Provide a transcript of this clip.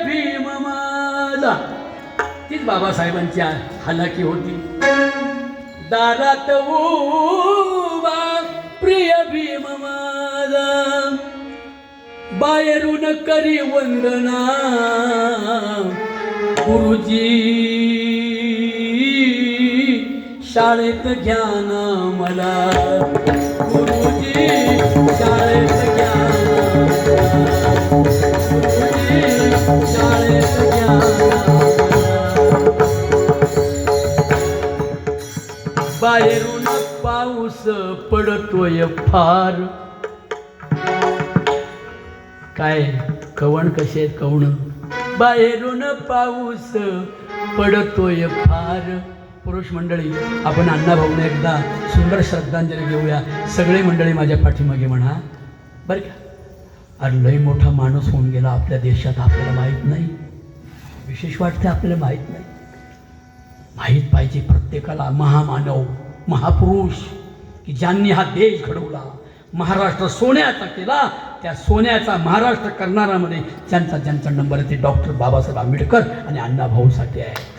भीम माझा. तीच बाबासाहेबांची हालाकी होती. दारात उभा प्रिय भीम माझा, बाहेरून करी वंदना गुरुजी, शाळेत ज्ञान मला गुरुजी, शाळेत ज्ञान गुरुजी, शाळेत ज्ञान. बाहेरून पाऊस पडतोय फार. काय कवण कसे आहेत कवण. बाहेरून पाऊस पडतोय फार. पुरुष मंडळी, आपण अण्णाभाऊंना एकदा सुंदर श्रद्धांजली घेऊया. सगळे मंडळी माझ्या पाठीमागे म्हणा बरं का. अरे लई मोठा माणूस होऊन गेला आपल्या देशात, आपल्याला माहीत नाही. विशेष वाटते आपल्याला माहीत नाही. माहीत पाहिजे प्रत्येकाला. महामानव, महापुरुष की ज्यांनी हा देश घडवला, महाराष्ट्र सोन्याचा केला, त्या सोन्याचा महाराष्ट्र करणाऱ्यामध्ये ज्यांचा नंबर आहे ते डॉक्टर बाबासाहेब आंबेडकर आणि अण्णाभाऊ साठे आहे.